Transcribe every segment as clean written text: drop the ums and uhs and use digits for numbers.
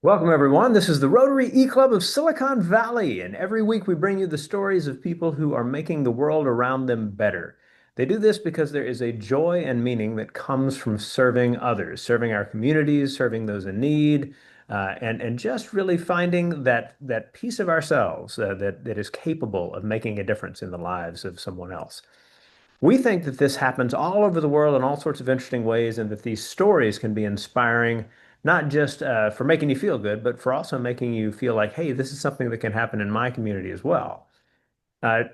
Welcome, everyone. This is the Rotary E-Club of Silicon Valley, and every week we bring you the stories of people who are making the world around them better. They do this because there is a joy and meaning that comes from serving others, serving our communities, serving those in need, and just really finding that piece of ourselves that is capable of making a difference in the lives of someone else. We think that this happens all over the world in all sorts of interesting ways, and that these stories can be inspiring, not just for making you feel good, but for also making you feel like, hey, this is something that can happen in my community as well. Uh,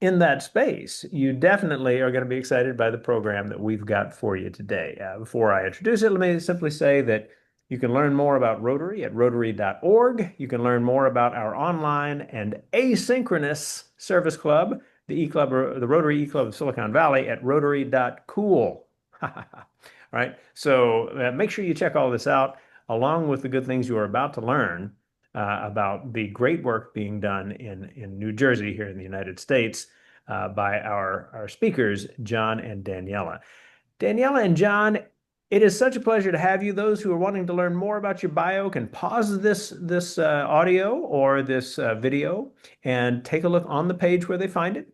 in that space, you definitely are going to be excited by the program that we've got for you today. Before I introduce it, let me simply say that you can learn more about Rotary at rotary.org. You can learn more about our online and asynchronous service club, the E-Club, or the Rotary E-Club of Silicon Valley at rotary.cool. All right. So make sure you check all this out, along with the good things you are about to learn about the great work being done in New Jersey here in the United States by our speakers, John and Daniela. Daniela and John, it is such a pleasure to have you. Those who are wanting to learn more about your bio can pause this audio or this video and take a look on the page where they find it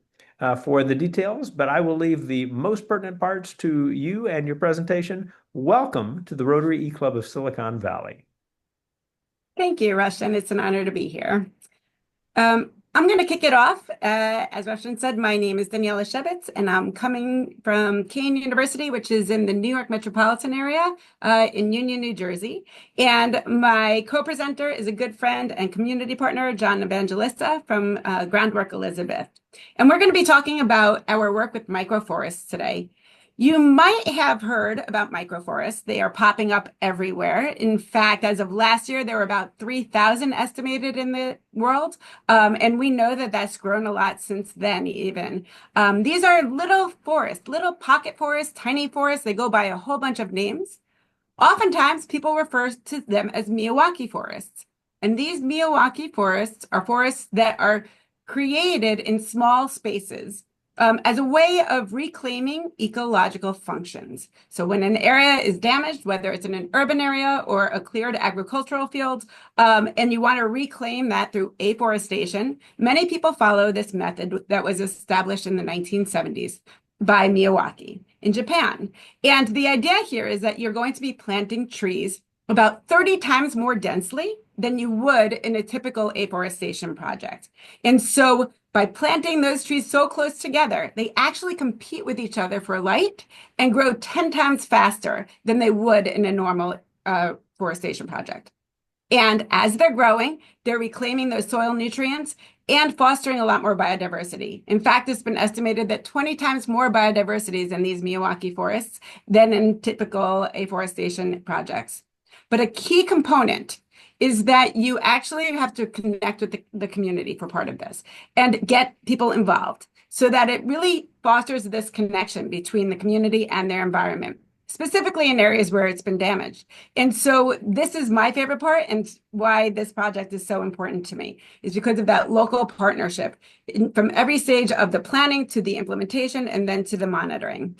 for the details. But I will leave the most pertinent parts to you and your presentation. Welcome to the Rotary E-Club of Silicon Valley. Thank you, Rushton. It's an honor to be here. I'm going to kick it off. As Rushton said, my name is Daniela Shebitz, and I'm coming from Kean University, which is in the New York metropolitan area in Union, New Jersey. And my co-presenter is a good friend and community partner, John Evangelista from Groundwork, Elizabeth. And we're going to be talking about our work with microforests today. You might have heard about microforests. They are popping up everywhere. In fact, as of last year, there were about 3,000 estimated in the world. And we know that that's grown a lot since then, even. These are little forests, little pocket forests, tiny forests. They go by a whole bunch of names. Oftentimes, people refer to them as Miyawaki forests. And these Miyawaki forests are forests that are created in small spaces as a way of reclaiming ecological functions. So when an area is damaged, whether it's in an urban area or a cleared agricultural field, and you want to reclaim that through afforestation, many people follow this method that was established in the 1970s by Miyawaki in Japan. And the idea here is that you're going to be planting trees about 30 times more densely than you would in a typical afforestation project. And so by planting those trees so close together, they actually compete with each other for light and grow 10 times faster than they would in a normal forestation project. And as they're growing, they're reclaiming those soil nutrients and fostering a lot more biodiversity. In fact, it's been estimated that 20 times more biodiversity is in these Miyawaki forests than in typical afforestation projects. But a key component is that you actually have to connect with the community for part of this and get people involved so that it really fosters this connection between the community and their environment, specifically in areas where it's been damaged. And so this is my favorite part, and why this project is so important to me is because of that local partnership from every stage of the planning to the implementation and then to the monitoring.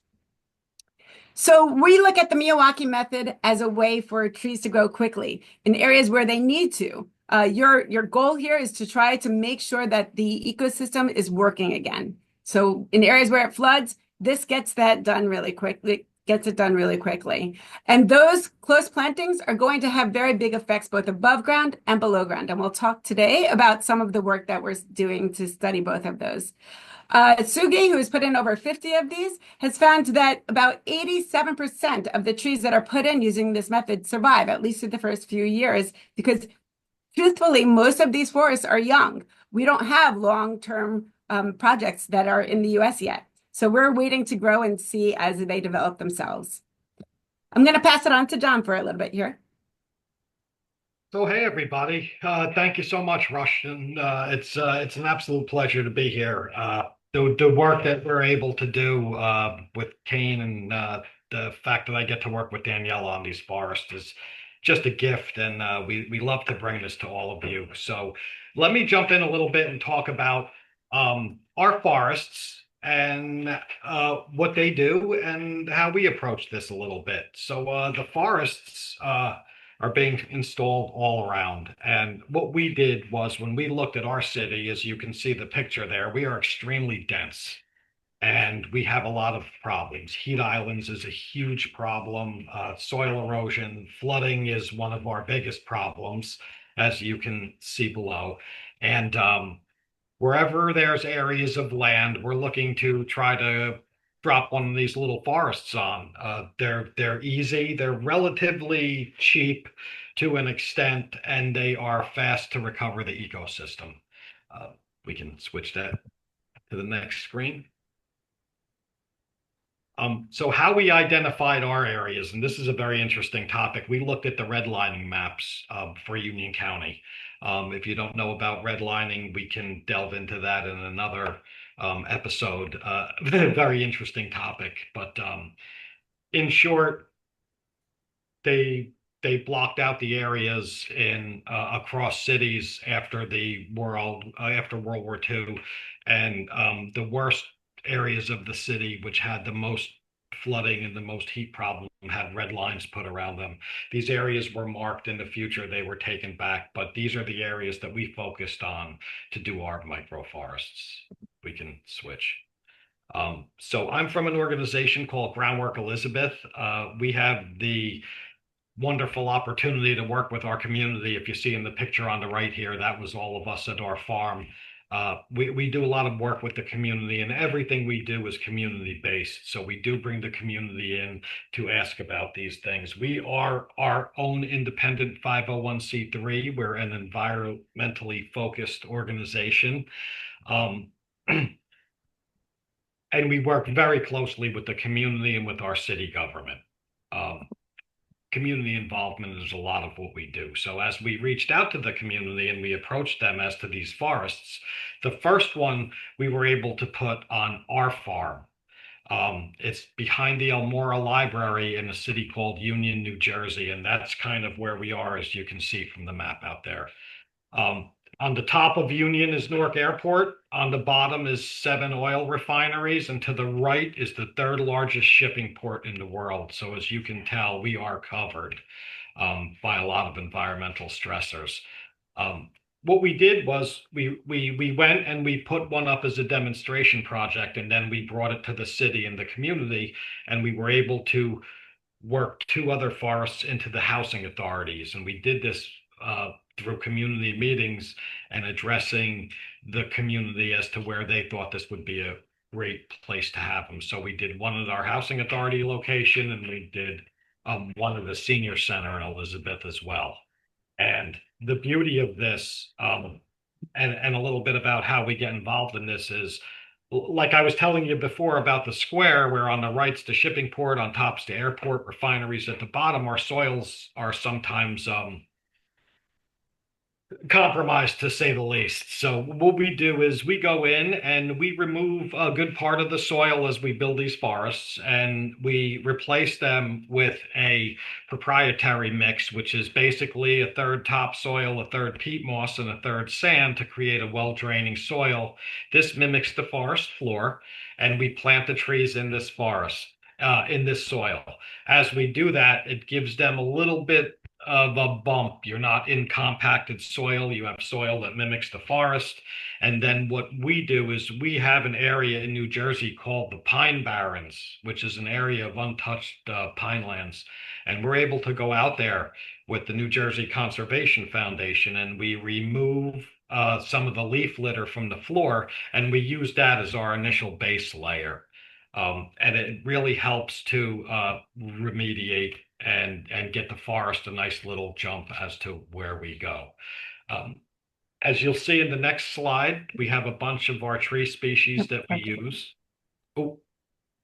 So we look at the Miyawaki method as a way for trees to grow quickly in areas where they need to. Your goal here is to try to make sure that the ecosystem is working again. So in areas where it floods, this gets that done really quickly, gets it done really quickly. And those close plantings are going to have very big effects both above ground and below ground. And we'll talk today about some of the work that we're doing to study both of those. Sugi, who has put in over 50 of these, has found that about 87% of the trees that are put in using this method survive, at least in the first few years, because truthfully, most of these forests are young. We don't have long-term projects that are in the US yet. So we're waiting to grow and see as they develop themselves. I'm going to pass it on to John for a little bit here. So hey everybody, thank you so much, Rushton. It's an absolute pleasure to be here. The work that we're able to do with Kean and the fact that I get to work with Daniela on these forests is just a gift, and we love to bring this to all of you. So let me jump in a little bit and talk about our forests and what they do and how we approach this a little bit. So the forests. are being installed all around. And what we did was when we looked at our city, as you can see the picture there, we are extremely dense and we have a lot of problems. Heat islands is a huge problem. Soil erosion, flooding is one of our biggest problems, as you can see below. And wherever there's areas of land, we're looking to try to drop one of these little forests on. They're easy, they're relatively cheap to an extent, and they are fast to recover the ecosystem. Uh, we can switch that to the next screen. So how we identified our areas, and this is a very interesting topic. We looked at the redlining maps for Union County. If you don't know about redlining, we can delve into that in another episode. Very interesting topic, but in short, they they blocked out the areas in across cities after World War II, and the worst areas of the city, which had the most flooding and the most heat problem, had red lines put around them. These areas were marked in the future; they were taken back, but these are the areas that we focused on to do our microforests. We can switch. So I'm from an organization called Groundwork Elizabeth. We have the wonderful opportunity to work with our community. If you see in the picture on the right here, that was all of us at our farm. We do a lot of work with the community, and everything we do is community based. So we do bring the community in to ask about these things. We are our own independent 501(c)(3). We're an environmentally focused organization. Um, and we work very closely with the community and with our city government. Um, Community involvement is a lot of what we do. So as we reached out to the community and we approached them as to these forests, the first one we were able to put on our farm. It's behind the Elmora Library in a city called Union, New Jersey, and that's kind of where we are, as you can see from the map out there. Um, on the top of Union is Newark Airport. On the bottom is 7 oil refineries, and to the right is the third largest shipping port in the world. So as you can tell, we are covered by a lot of environmental stressors. What we did was we went and we put one up as a demonstration project, and then we brought it to the city and the community, and we were able to work 2 other forests into the housing authorities. And we did this through community meetings and addressing the community as to where they thought this would be a great place to have them. So we did one at our housing authority location, and we did one at the senior center in Elizabeth as well. And the beauty of this, and a little bit about how we get involved in this is, like I was telling you before about the square, where on the right's the shipping port, on top's the airport, refineries at the bottom, our soils are sometimes compromised, to say the least. So what we do is we go in and we remove a good part of the soil as we build these forests, and we replace them with a proprietary mix, which is basically a third topsoil, a third peat moss, and a third sand to create a well-draining soil. This mimics the forest floor, and we plant the trees in this forest, in this soil. As we do that, it gives them a little bit of a bump. You're not in compacted soil. You have soil that mimics the forest. And then what we do is we have an area in New Jersey called the Pine Barrens, which is an area of untouched pine lands. And we're able to go out there with the New Jersey Conservation Foundation, and we remove some of the leaf litter from the floor, and we use that as our initial base layer. And it really helps to remediate and get the forest a nice little jump as to where we go. As you'll see in the next slide, we have a bunch of our tree species that we use. Oh,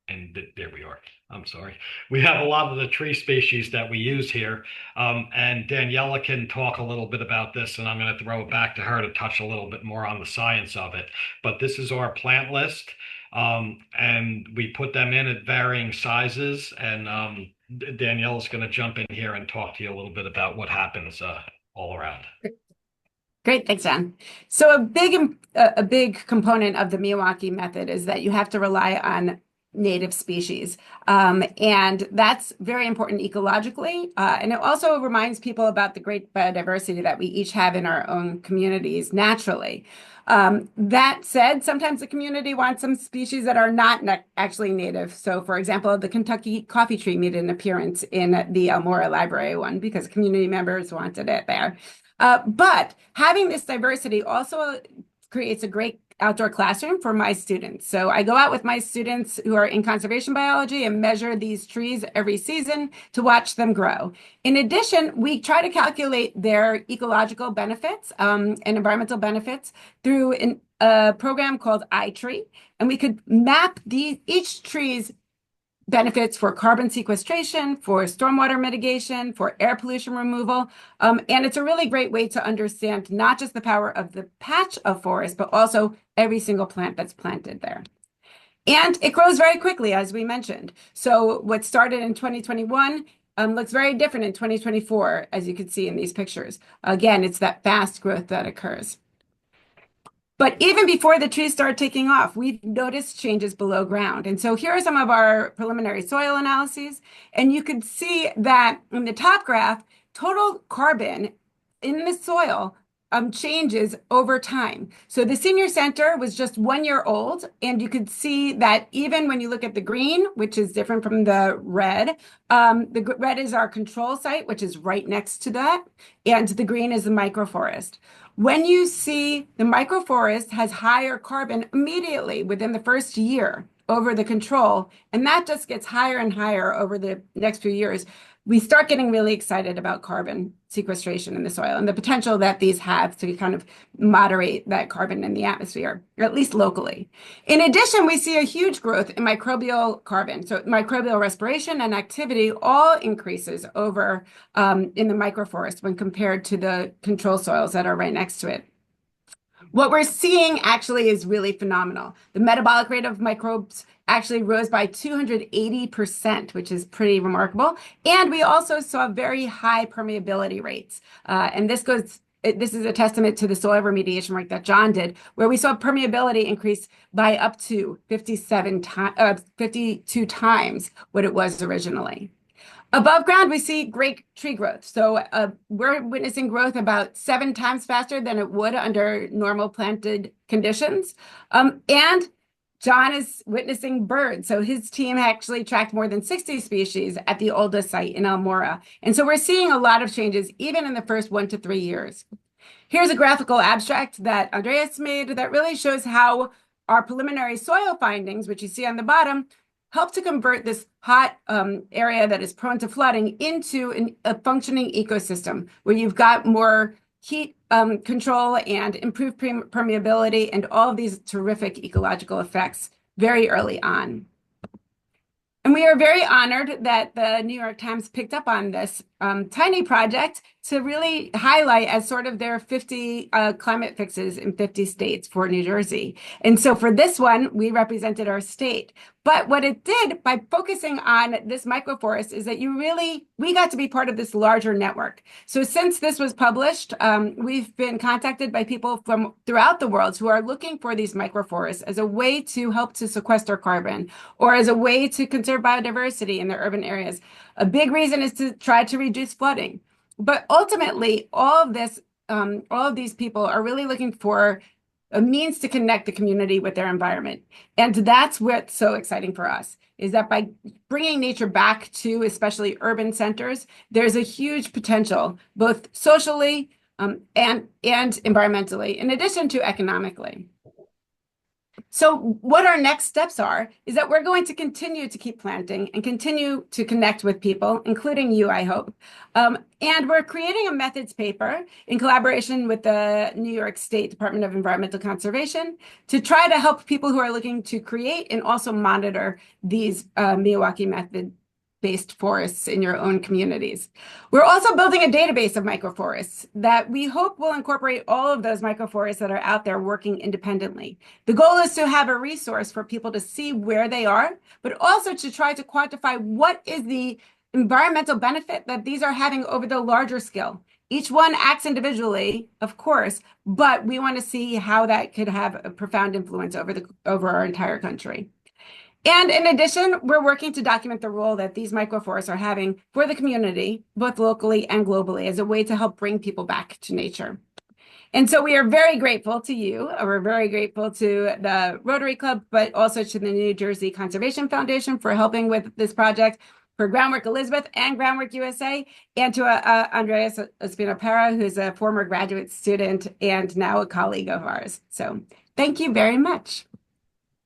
and there we are. I'm sorry. We have a lot of the tree species that we use here. And Daniela can talk a little bit about this, and I'm going to throw it back to her to touch a little bit more on the science of it. But this is our plant list. And we put them in at varying sizes. And Daniela's going to jump in here and talk to you a little bit about what happens all around. Great, thanks, John. So a big component of the Miyawaki method is that you have to rely on native species. And that's very important ecologically. And it also reminds people about the great biodiversity that we each have in our own communities naturally. That said, sometimes the community wants some species that are not actually native. So, for example, the Kentucky coffee tree made an appearance in the Elmora Library one because community members wanted it there. But having this diversity also creates a great outdoor classroom for my students. So I go out with my students who are in conservation biology and measure these trees every season to watch them grow. In addition, we try to calculate their ecological benefits and environmental benefits through a program called iTree. And we could map each tree's benefits for carbon sequestration, for stormwater mitigation, for air pollution removal. And it's a really great way to understand not just the power of the patch of forest, but also every single plant that's planted there. And it grows very quickly, as we mentioned. So what started in 2021 looks very different in 2024, as you can see in these pictures. Again, it's that fast growth that occurs. But even before the trees start taking off, we've noticed changes below ground. And so here are some of our preliminary soil analyses. And you can see that in the top graph, total carbon in the soil changes over time. So the senior center was just 1 year old. And you could see that even when you look at the green, which is different from the red is our control site, which is right next to that. And the green is the microforest. When you see the microforest has higher carbon immediately within the first year over the control, and that just gets higher and higher over the next few years, we start getting really excited about carbon sequestration in the soil and the potential that these have to kind of moderate that carbon in the atmosphere, or at least locally. In addition, we see a huge growth in microbial carbon. So microbial respiration and activity all increases over in the microforest when compared to the control soils that are right next to it. What we're seeing actually is really phenomenal. The metabolic rate of microbes actually rose by 280%, which is pretty remarkable. And we also saw very high permeability rates. And this is a testament to the soil remediation work that John did, where we saw permeability increase by up to 52 times what it was originally. Above ground, we see great tree growth. So we're witnessing growth about 7 times faster than it would under normal planted conditions. And John is witnessing birds. So his team actually tracked more than 60 species at the oldest site in Elmora. And so we're seeing a lot of changes even in the first 1 to 3 years. Here's a graphical abstract that Andreas made that really shows how our preliminary soil findings, which you see on the bottom, help to convert this hot area that is prone to flooding into a functioning ecosystem where you've got more heat control and improved permeability and all of these terrific ecological effects very early on. And we are very honored that the New York Times picked up on this tiny project to really highlight as sort of their 50 climate fixes in 50 states for New Jersey. And so for this one, we represented our state. But what it did by focusing on this microforest is that we got to be part of this larger network. So since this was published, we've been contacted by people from throughout the world who are looking for these microforests as a way to help to sequester carbon or as a way to conserve biodiversity in their urban areas. A big reason is to try to reduce flooding. But ultimately, all of these people are really looking for a means to connect the community with their environment. And that's what's so exciting for us, is that by bringing nature back to especially urban centers, there's a huge potential, both socially and environmentally, in addition to economically. So what our next steps are is that we're going to continue to keep planting and continue to connect with people, including you, I hope. And we're creating a methods paper in collaboration with the New York State Department of Environmental Conservation to try to help people who are looking to create and also monitor these Miyawaki method-based forests in your own communities. We're also building a database of microforests that we hope will incorporate all of those microforests that are out there working independently. The goal is to have a resource for people to see where they are, but also to try to quantify what is the environmental benefit that these are having over the larger scale. Each one acts individually, of course, but we want to see how that could have a profound influence over our entire country. And in addition, we're working to document the role that these microforests are having for the community, both locally and globally, as a way to help bring people back to nature. And so we are very grateful to you. We're very grateful to the Rotary Club, but also to the New Jersey Conservation Foundation for helping with this project, for Groundwork Elizabeth and Groundwork USA, and to Andreas Espino-Pera, who's a former graduate student and now a colleague of ours. So thank you very much.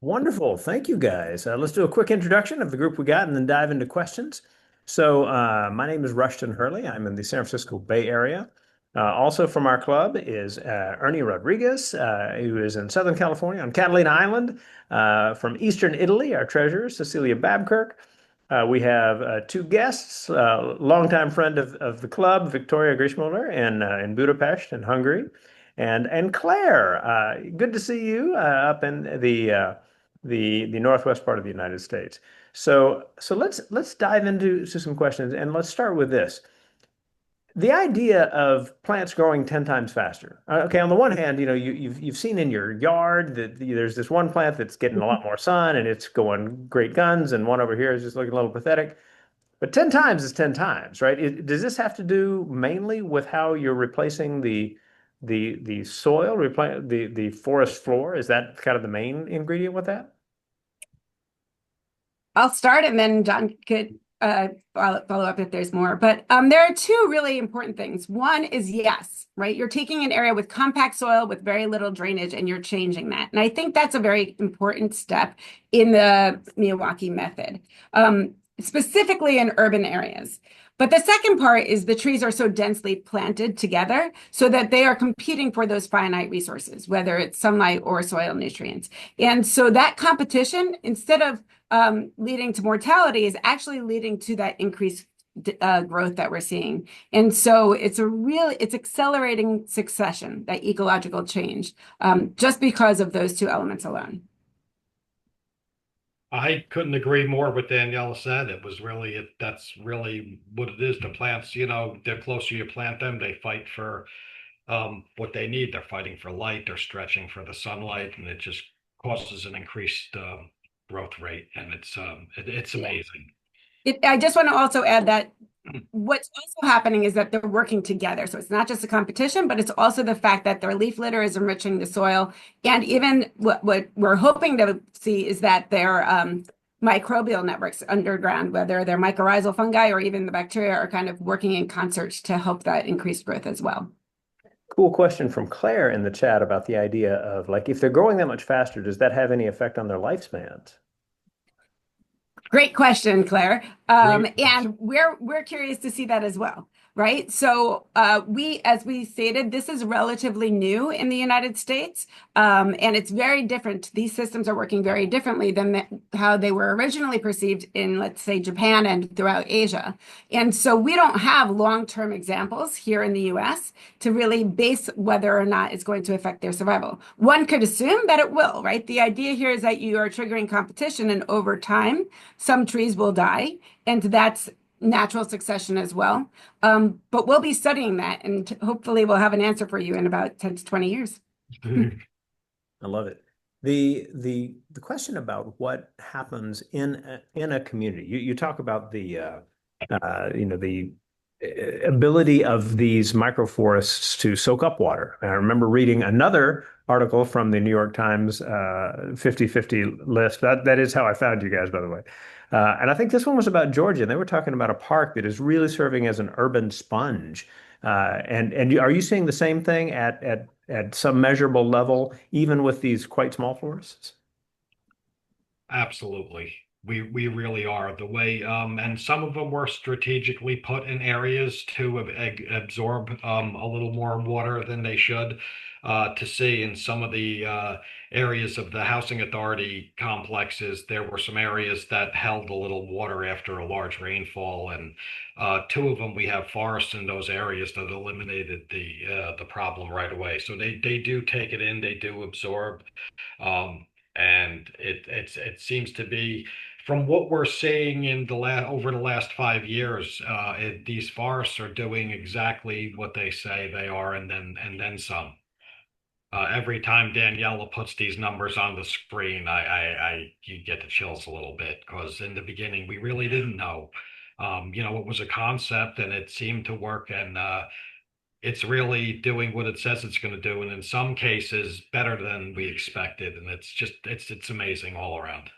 Wonderful. Thank you, guys. Let's do a quick introduction of the group we got and then dive into questions. So, my name is Rushton Hurley. I'm in the San Francisco Bay Area. Also from our club is Ernie Rodriguez, who is in Southern California on Catalina Island. From Eastern Italy, our treasurer, Cecilia Babkirk. We have two guests, longtime friend of the club, Victoria Grishmuller in Budapest in Hungary, and Claire. Good to see you up in the northwest part of the United States. So let's dive into some questions, and let's start with this. The idea of plants growing 10 times faster. Okay, on the one hand, you've seen in your yard that there's this one plant that's getting a lot more sun and it's going great guns, and one over here is just looking a little pathetic. But 10 times is 10 times, right? Does this have to do mainly with how you're replacing the soil, the forest floor? Is that kind of the main ingredient with that? I'll start and then John could follow up if there's more. But there are two really important things. One is yes, right? You're taking an area with compact soil with very little drainage and you're changing that. And I think that's a very important step in the Miyawaki method, specifically in urban areas. But the second part is the trees are so densely planted together so that they are competing for those finite resources, whether it's sunlight or soil nutrients. And so that competition, instead of leading to mortality, is actually leading to that increased growth that we're seeing. And so it's accelerating succession, that ecological change, just because of those two elements alone. I couldn't agree more with Daniela said. That's really what it is. The plants, the closer you plant them, they fight for what they need. They're fighting for light, they're stretching for the sunlight, and it just causes an increased growth rate. And it's amazing. I just want to also add that what's also happening is that they're working together. So it's not just a competition, but it's also the fact that their leaf litter is enriching the soil. And even what we're hoping to see is that their microbial networks underground, whether they're mycorrhizal fungi or even the bacteria, are kind of working in concert to help that increased growth as well. Cool question from Claire in the chat about the idea of, like, if they're growing that much faster, does that have any effect on their lifespans? Great question, Claire. Great. And we're curious to see that as well, right? So as we stated, this is relatively new in the United States, and it's very different. These systems are working very differently than how they were originally perceived in, let's say, Japan and throughout Asia. And so we don't have long-term examples here in the US to really base whether or not it's going to affect their survival. One could assume that it will, right? The idea here is that you are triggering competition, and over time, some trees will die, and that's natural succession as well. But we'll be studying that, and hopefully we'll have an answer for you in about 10 to 20 years. I love it. The question about what happens in a community. You talk about the ability of these microforests to soak up water. I remember reading another article from the New York Times 50/50 list. That is how I found you guys, by the way. And I think this one was about Georgia. And they were talking about a park that is really serving as an urban sponge. And are you seeing the same thing at some measurable level, even with these quite small forests? Absolutely. We really are the way, and some of them were strategically put in areas to absorb a little more water than they should. To see in some of the areas of the housing authority complexes, there were some areas that held a little water after a large rainfall, and two of them we have forests in those areas that eliminated the problem right away. So they do take it in, they do absorb, and it seems to be, from what we're seeing in over the last 5 years, these forests are doing exactly what they say they are, and then some. Every time Daniela puts these numbers on the screen, you get the chills a little bit because in the beginning we really didn't know. It was a concept and it seemed to work, and it's really doing what it says it's going to do, and in some cases better than we expected. And it's amazing all around.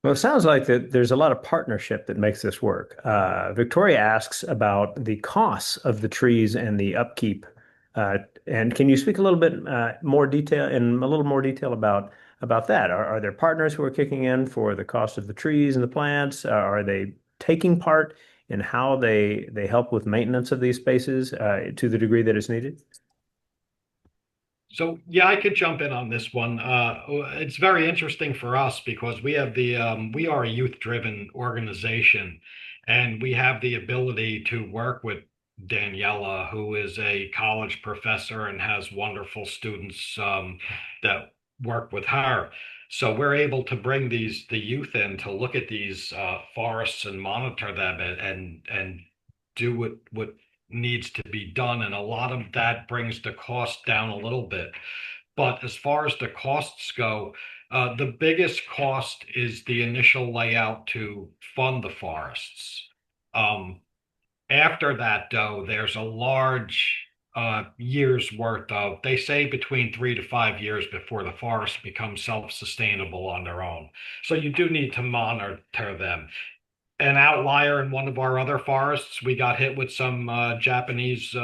Well, it sounds like that there's a lot of partnership that makes this work. Victoria asks about the costs of the trees and the upkeep. And can you speak a little bit more detail in a little more detail about that? Are there partners who are kicking in for the cost of the trees and the plants? Are they taking part in how they help with maintenance of these spaces to the degree that is needed? So yeah, I could jump in on this one. It's very interesting for us because we are a youth-driven organization, and we have the ability to work with Daniela, who is a college professor and has wonderful students that work with her. So we're able to bring the youth in to look at these forests and monitor them and do what needs to be done. And a lot of that brings the cost down a little bit. But as far as the costs go, the biggest cost is the initial layout to fund the forests. Um, After that, though, there's a large year's worth of, they say between 3 to 5 years before the forests become self-sustainable on their own. So you do need to monitor them. An outlier in one of our other forests, we got hit with some Japanese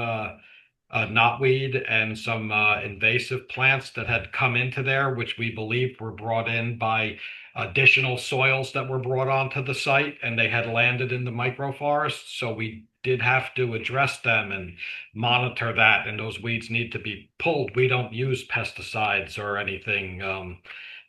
knotweed and some invasive plants that had come into there, which we believed were brought in by additional soils that were brought onto the site, and they had landed in the microforest. So we did have to address them and monitor that, and those weeds need to be pulled. We don't use pesticides or anything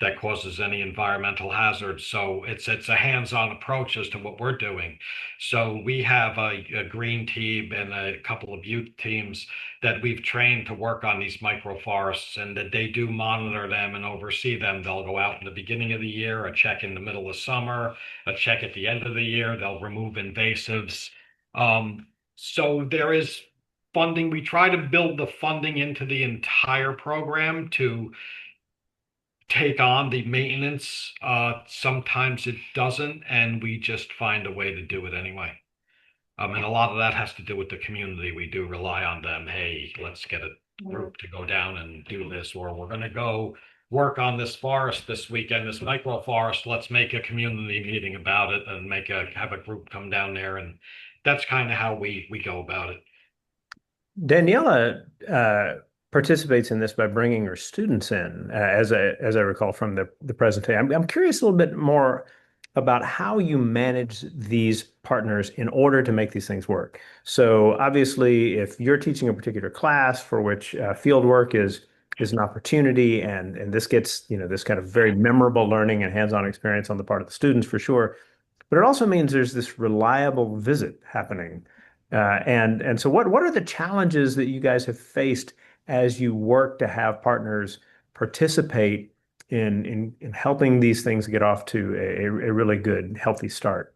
that causes any environmental hazards. So it's a hands-on approach as to what we're doing. So we have a green team and a couple of youth teams that we've trained to work on these microforests, and that they do monitor them and oversee them. They'll go out in the beginning of the year, a check in the middle of summer, a check at the end of the year. They'll remove invasives. So there is funding. We try to build the funding into the entire program to take on the maintenance. Sometimes it doesn't, and we just find a way to do it anyway. And a lot of that has to do with the community. We do rely on them. Hey, let's get a group to go down and do this, or we're going to go work on this forest this weekend, this microforest. Let's make a community meeting about it and have a group come down there, and that's kind of how we go about it. Daniela participates in this by bringing her students in, as I recall from the presentation. I'm curious a little bit more about how you manage these partners in order to make these things work. So obviously, if you're teaching a particular class for which field work is an opportunity, and this gets, this kind of very memorable learning and hands-on experience on the part of the students for sure. But it also means there's this reliable visit happening. And so what are the challenges that you guys have faced as you work to have partners participate in helping these things get off to a really good, healthy start?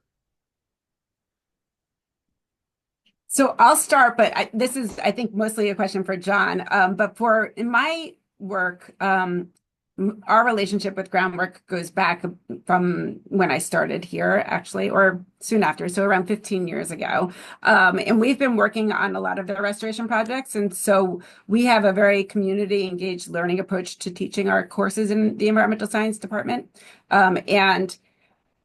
So I'll start, but this is, I think, mostly a question for John. But in my work, our relationship with Groundwork goes back from when I started here, actually, or soon after, so around 15 years ago. And we've been working on a lot of the restoration projects. And so we have a very community engaged learning approach to teaching our courses in the environmental science department.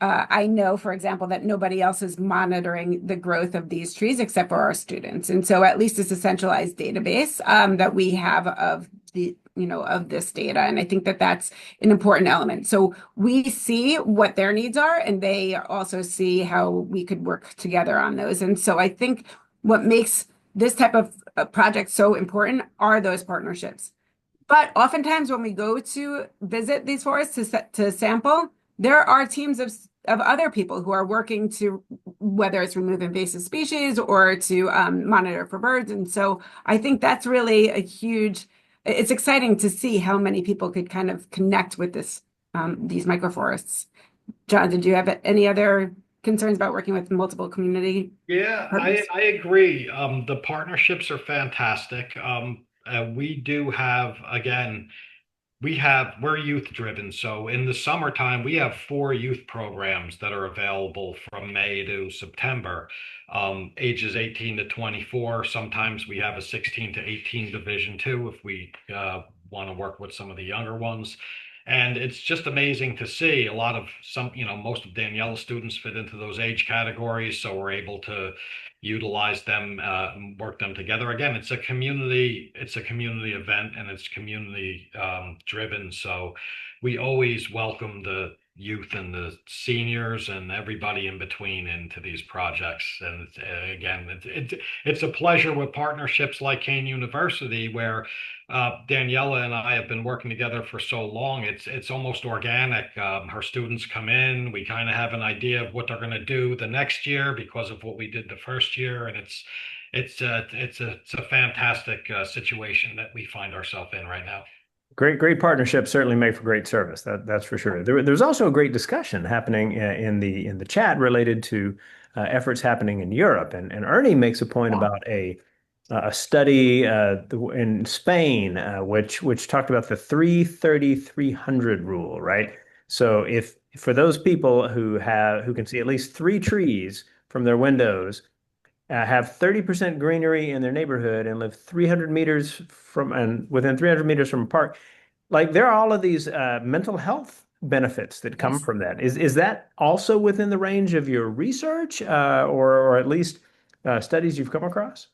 I know, for example, that nobody else is monitoring the growth of these trees except for our students. And so at least it's a centralized database that we have of this data. And I think that that's an important element. So we see what their needs are, and they also see how we could work together on those. And so I think what makes this type of project so important are those partnerships. But oftentimes when we go to visit these forests to sample, there are teams of other people who are working to, whether it's remove invasive species or to monitor for birds. And so I think that's really it's exciting to see how many people could kind of connect with these microforests. John, did you have any other concerns about working with multiple community Yeah, partners? I agree. The partnerships are fantastic. We do have, again, we're youth driven. So in the summertime, we have 4 youth programs that are available from May to September, ages 18 to 24. Sometimes we have a 16 to 18 division too, if we want to work with some of the younger ones. And it's just amazing to see a lot of most of Daniela's students fit into those age categories. So we're able to utilize them, work them together. Again, it's a community event and it's community driven. So we always welcome the youth and the seniors and everybody in between into these projects. And again, it's a pleasure with partnerships like Kean University, where Daniela and I have been working together for so long. It's almost organic. Her students come in. We kind of have an idea of what they're going to do the next year because of what we did the first year, and it's a fantastic situation that we find ourselves in right now. Great partnerships certainly make for great service. That's for sure. There's also a great discussion happening in the chat related to efforts happening in Europe, and Ernie makes a point about a study in Spain, which talked about the 330-300 rule, right? So if for those people who can see at least 3 trees from their windows, have 30% greenery in their neighborhood and live 300 meters from and within 300 meters from a park, like there are all of these mental health benefits that come Yes. from that. Is that also within the range of your research, or at least studies you've come across?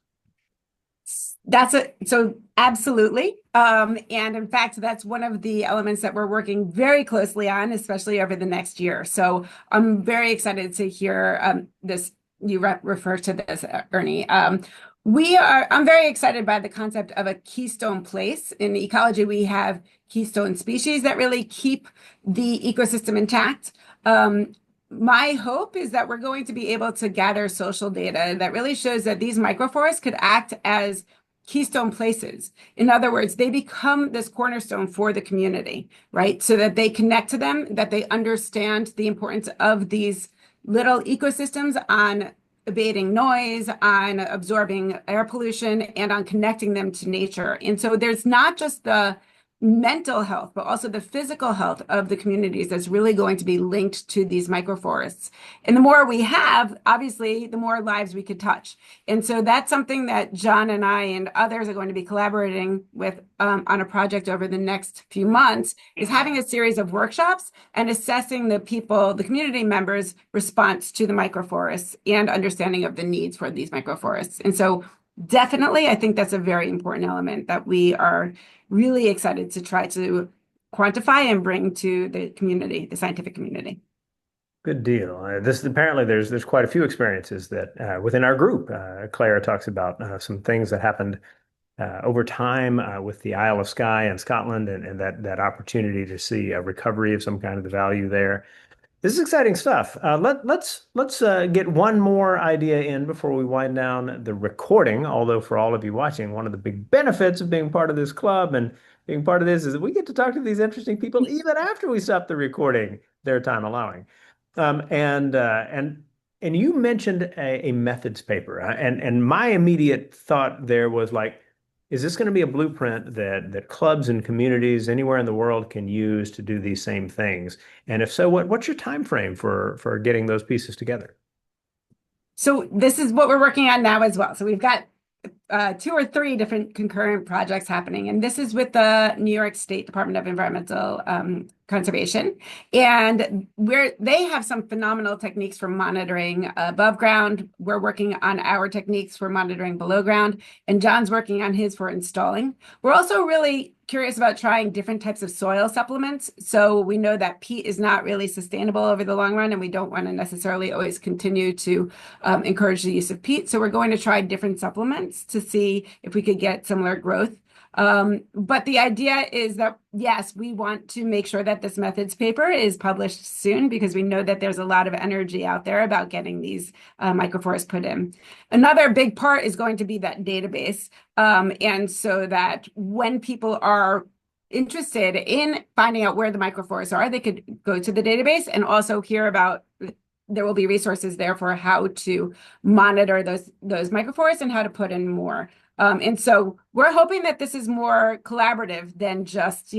So absolutely. And in fact, that's one of the elements that we're working very closely on, especially over the next year. So I'm very excited to hear this. You refer to this, Ernie. I'm very excited by the concept of a keystone place. In ecology, we have keystone species that really keep the ecosystem intact. My hope is that we're going to be able to gather social data that really shows that these microforests could act as keystone places. In other words, they become this cornerstone for the community, right? So that they connect to them, that they understand the importance of these little ecosystems on abating noise, on absorbing air pollution, and on connecting them to nature. And so there's not just the mental health, but also the physical health of the communities that's really going to be linked to these microforests. And the more we have, obviously, the more lives we could touch. And so that's something that John and I and others are going to be collaborating with on a project over the next few months, is having a series of workshops and assessing the community members' response to the microforests and understanding of the needs for these microforests. And so definitely, I think that's a very important element that we are really excited to try to quantify and bring to the community, the scientific community. Good deal. This apparently there's quite a few experiences that within our group. Clara talks about some things that happened over time with the Isle of Skye in Scotland, and that opportunity to see a recovery of some kind of the value there. This is exciting stuff. Let's get one more idea in before we wind down the recording. Although for all of you watching, one of the big benefits of being part of this club and being part of this is that we get to talk to these interesting people even after we stop the recording, their time allowing. And you mentioned a methods paper, and my immediate thought there was like, is this going to be a blueprint that clubs and communities anywhere in the world can use to do these same things? And if so, what's your time frame for getting those pieces together? So this is what we're working on now as well. So we've got 2 or 3 different concurrent projects happening, and this is with the New York State Department of Environmental Conservation, and they have some phenomenal techniques for monitoring above ground. We're working on our techniques for monitoring below ground, and John's working on his for installing. We're also really curious about trying different types of soil supplements. So we know that peat is not really sustainable over the long run, and we don't want to necessarily always continue to encourage the use of peat. So we're going to try different supplements to see if we could get similar growth. But the idea is that, yes, we want to make sure that this methods paper is published soon, because we know that there's a lot of energy out there about getting these microforests put in. Another big part is going to be that database. And so that when people are interested in finding out where the microforests are, they could go to the database and also hear about. There will be resources there for how to monitor those microforests and how to put in more. And so we're hoping that this is more collaborative than just,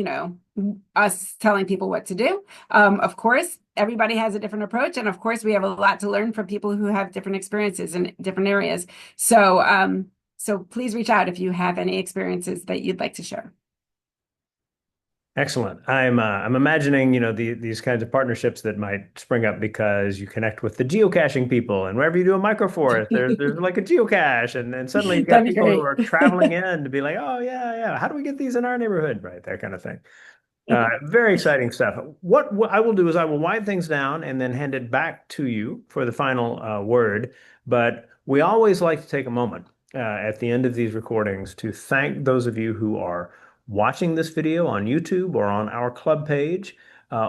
us telling people what to do. Of course, everybody has a different approach. And of course, we have a lot to learn from people who have different experiences in different areas. So please reach out if you have any experiences that you'd like to share. Excellent. I'm imagining, these kinds of partnerships that might spring up because you connect with the geocaching people, and wherever you do a microforest, there's like a geocache, and suddenly you've got That'd be people who great. are traveling in to be like, oh yeah, yeah, how do we get these in our neighborhood, right? That kind of thing. Very exciting stuff. What I will do is I will wind things down and then hand it back to you for the final word. But we always like to take a moment at the end of these recordings to thank those of you who are watching this video on YouTube or on our club page,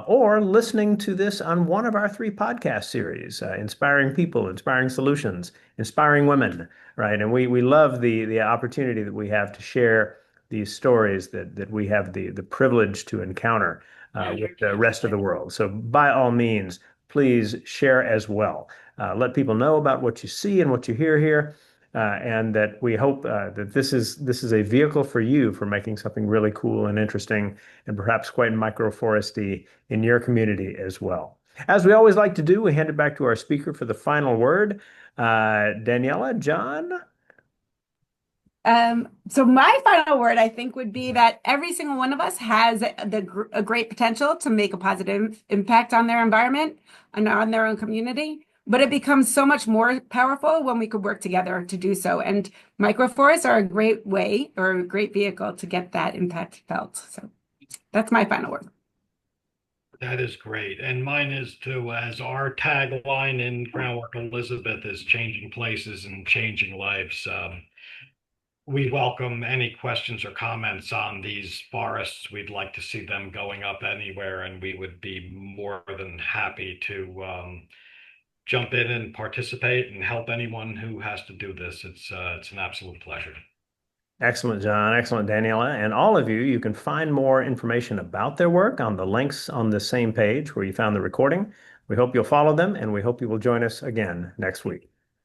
or listening to this on one of our three podcast series, Inspiring People, Inspiring Solutions, Inspiring Women, right? And we love the opportunity that we have to share these stories that we have the privilege to encounter with the rest of the world. So by all means, please share as well. Let people know about what you see and what you hear here, and that we hope that this is a vehicle for you for making something really cool and interesting and perhaps quite microforesty in your community as well. As we always like to do, we hand it back to our speaker for the final word. Daniela, John? So my final word, I think, would be that every single one of us has a great potential to make a positive impact on their environment and on their own community. But it becomes so much more powerful when we could work together to do so. And microforests are a great way or a great vehicle to get that impact felt. So that's my final word. That is great. And mine is too, as our tagline in Groundwork Elizabeth is changing places and changing lives. We welcome any questions or comments on these forests. We'd like to see them going up anywhere, and we would be more than happy to jump in and participate and help anyone who has to do this. It's an absolute pleasure. Excellent, John. Excellent, Daniela. And all of you, you can find more information about their work on the links on the same page where you found the recording. We hope you'll follow them, and we hope you will join us again next week.